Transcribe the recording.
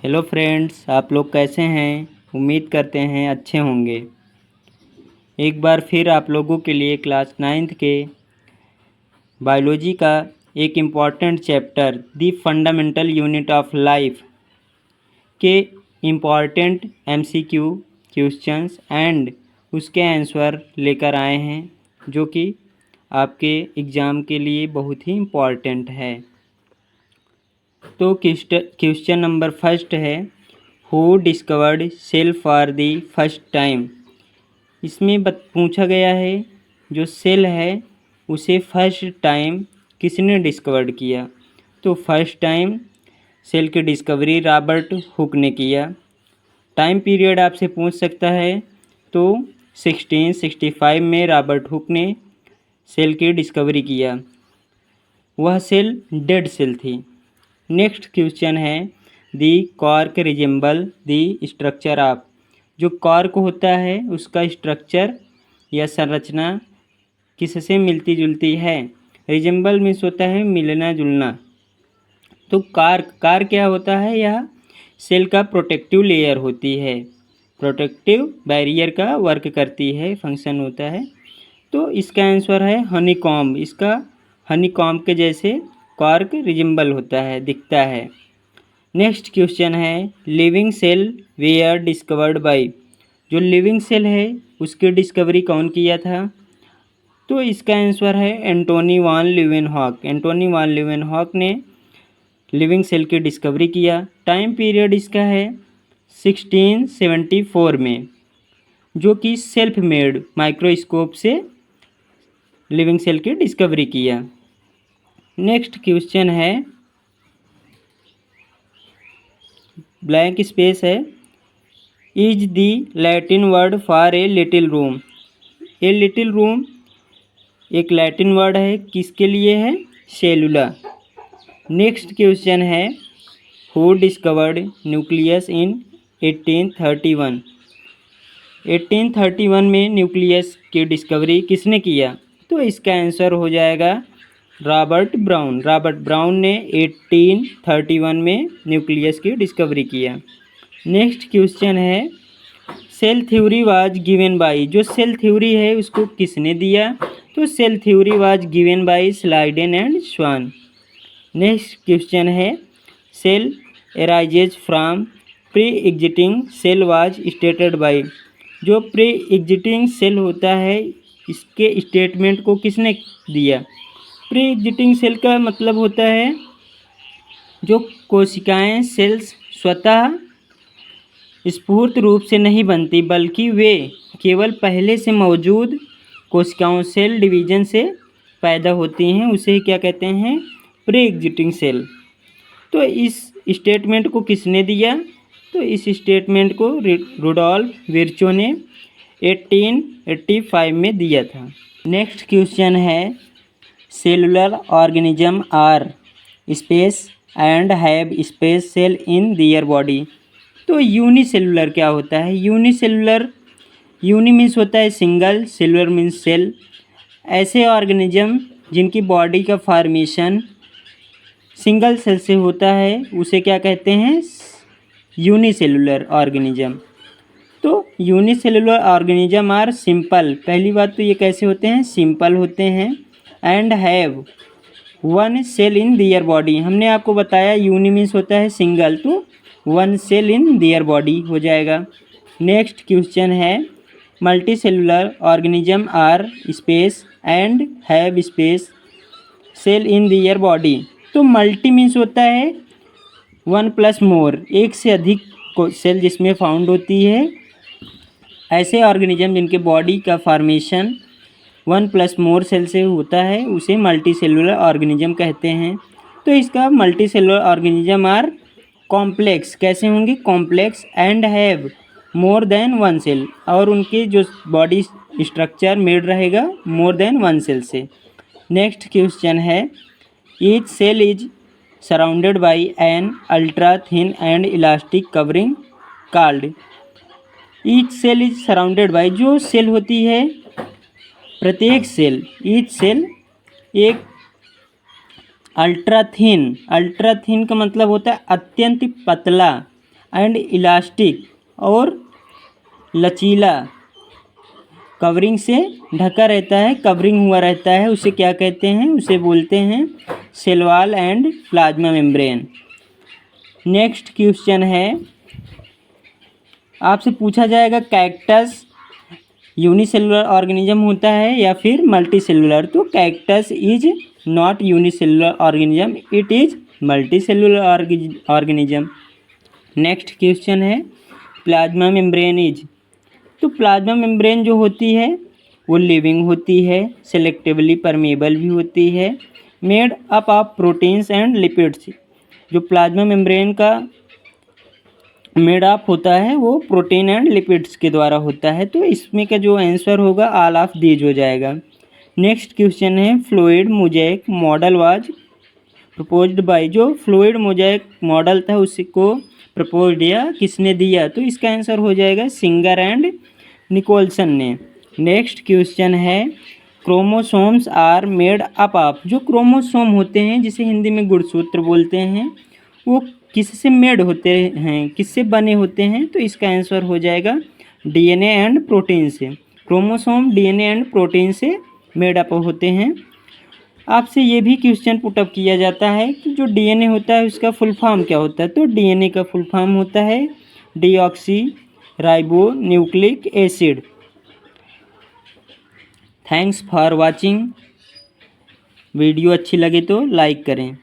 Hello friends, आप लोग कैसे हैं। उम्मीद करते हैं अच्छे होंगे। एक बार फिर आप लोगों के लिए क्लास 9th के बायोलॉजी का एक important chapter the fundamental unit of life के इम्पॉर्टेंट एमसीक्यू क्वेश्चंस एंड उसके आंसर लेकर आए हैं, जो कि आपके एग्ज़ाम के लिए बहुत ही इम्पॉर्टेंट है। तो क्वेश्चन नंबर फर्स्ट है, who discovered cell for the first time. इसमें पूछा गया है जो सेल है उसे फर्स्ट टाइम किसने डिस्कवर्ड किया। तो फर्स्ट टाइम सेल की डिस्कवरी रॉबर्ट हुक ने किया। टाइम पीरियड आपसे पूछ सकता है, तो 1665 में रॉबर्ट हुक ने सेल की डिस्कवरी किया। वह सेल डेड सेल थी। नेक्स्ट क्वेश्चन है, the cork resemble the structure of. जो कॉर्क होता है उसका स्ट्रक्चर या संरचना किससे मिलती जुलती है। रिजेंबल मीन्स होता है मिलना जुलना। तो कार्क क्या होता है, यह सेल का प्रोटेक्टिव लेयर होती है, प्रोटेक्टिव बैरियर का वर्क करती है, फंक्शन होता है। तो इसका आंसर है हनीकॉम्ब। इसका हनीकॉम्ब के जैसे कॉर्क रिजेंबल होता है, दिखता है। नेक्स्ट क्वेश्चन है, living cell were discovered by. जो लिविंग सेल है उसकी डिस्कवरी कौन किया था। तो इसका आंसर है एंटोनी वान लीeuwenhoek। एंटोनी वान लीeuwenhoek ने लिविंग सेल की डिस्कवरी किया। टाइम पीरियड इसका है 1674 में, जो कि सेल्फ मेड माइक्रोस्कोप से लिविंग सेल की डिस्कवरी किया। नेक्स्ट क्वेश्चन है, ब्लैंक स्पेस है, is the Latin word for a little room. A little room एक लैटिन वर्ड है, किसके लिए है, सेलुला। नेक्स्ट क्वेश्चन है, हु डिस्कवर्ड न्यूक्लियस इन 1831। 1831 में न्यूक्लियस की डिस्कवरी किसने किया। तो इसका आंसर हो जाएगा रॉबर्ट ब्राउन। रॉबर्ट ब्राउन ने 1831 में न्यूक्लियस की डिस्कवरी किया। नेक्स्ट क्वेश्चन है, cell theory was given by. जो सेल थ्योरी है उसको किसने दिया। तो cell theory was given by Schleiden and Schwann. Next question है, cell arises from pre existing cell was stated by. जो प्री एग्जिटिंग सेल होता है इसके स्टेटमेंट को किसने दिया। प्री एग्जिटिंग सेल का मतलब होता है जो कोशिकाएं सेल्स स्वतः स्फूर्त रूप से नहीं बनती, बल्कि वे केवल पहले से मौजूद कोशिकाओं सेल डिवीजन से पैदा होती हैं, उसे क्या कहते हैं, प्री एग्जिटिंग सेल। तो इस स्टेटमेंट को किसने दिया। तो इस स्टेटमेंट को रुडोल्फ विर्चो ने 1885 में दिया था। नेक्स्ट क्वेश्चन है, cellular organism are space and have space cell in their body. तो यूनिसेलुलर क्या होता है। यूनिसेलुलर, यूनि मीन्स होता है सिंगल, सेलुलर मीन्स सेल। ऐसे ऑर्गेनिज्म जिनकी बॉडी का फॉर्मेशन सिंगल सेल से होता है उसे क्या कहते हैं, यूनिसेलुलर ऑर्गेनिज्म। तो यूनिसेलुलर ऑर्गेनिज्म आर सिंपल। पहली बात तो ये कैसे होते हैं, सिंपल होते हैं। And have one cell in their body. हमने आपको बताया यूनि मीन्स होता है सिंगल, तो one cell in their body हो जाएगा। नेक्स्ट क्वेश्चन है, multi cellular organism are space and have space cell in their body. तो मल्टी मीन्स होता है वन प्लस मोर, एक से अधिक सेल जिसमें फाउंड होती है। ऐसे ऑर्गेनिज्म जिनके बॉडी का formation one plus more cell से होता है उसे मल्टी सेलुलर ऑर्गेनिज्म कहते हैं। तो इसका multi cellular organism are complex, कैसे होंगे, complex and have more than one cell, और उनके जो बॉडी स्ट्रक्चर मेड रहेगा मोर देन वन सेल से। नेक्स्ट क्वेश्चन है, each cell is surrounded by an ultra thin and elastic covering called. Each cell is surrounded by, जो cell होती है प्रत्येक सेल, ईच सेल एक अल्ट्रा थिन का मतलब होता है अत्यंत पतला, एंड इलास्टिक और लचीला कवरिंग से ढका रहता है, कवरिंग हुआ रहता है, उसे क्या कहते हैं? उसे बोलते हैं cell wall and plasma membrane. Next question है, आपसे पूछा जाएगा कैक्टस यूनिसेलुलर ऑर्गेनिज्म होता है या फिर मल्टी सेलुलर? तो cactus is not unicellular organism, it is multi cellular organism. Next question है, प्लाज्मा मेम्ब्रेन इज? तो प्लाज्मा मेम्ब्रेन जो होती है वो लिविंग होती है, सेलेक्टिवली परमेबल भी होती है, made up of proteins and lipids. जो प्लाज्मा मेम्ब्रेन का मेड अप होता है वो प्रोटीन एंड लिपिड्स के द्वारा होता है। तो इसमें का जो आंसर होगा ऑल ऑफ दीज हो जाएगा। नेक्स्ट क्वेश्चन है, fluid mosaic model was proposed by? जो फ्लूइड मोज़ेक मॉडल था उसको प्रपोज या किसने दिया? तो इसका आंसर हो जाएगा सिंगर एंड निकोलसन ने। नेक्स्ट क्वेश्चन है, chromosomes are made up of? जो क्रोमोसोम होते हैं जिसे हिंदी में गुणसूत्र बोलते हैं, वो किससे मेड होते हैं, किससे बने होते हैं? तो इसका आंसर हो जाएगा डीएनए एंड प्रोटीन से। क्रोमोसोम डीएनए एंड प्रोटीन से मेड अप होते हैं। आपसे ये भी क्वेश्चन पुटअप किया जाता है कि जो डीएनए होता है उसका फुल फॉर्म क्या होता है? तो डीएनए का फुल फॉर्म होता है deoxy ribo nucleic acid. Thanks for watching. Video अच्छी लगे तो लाइक करें।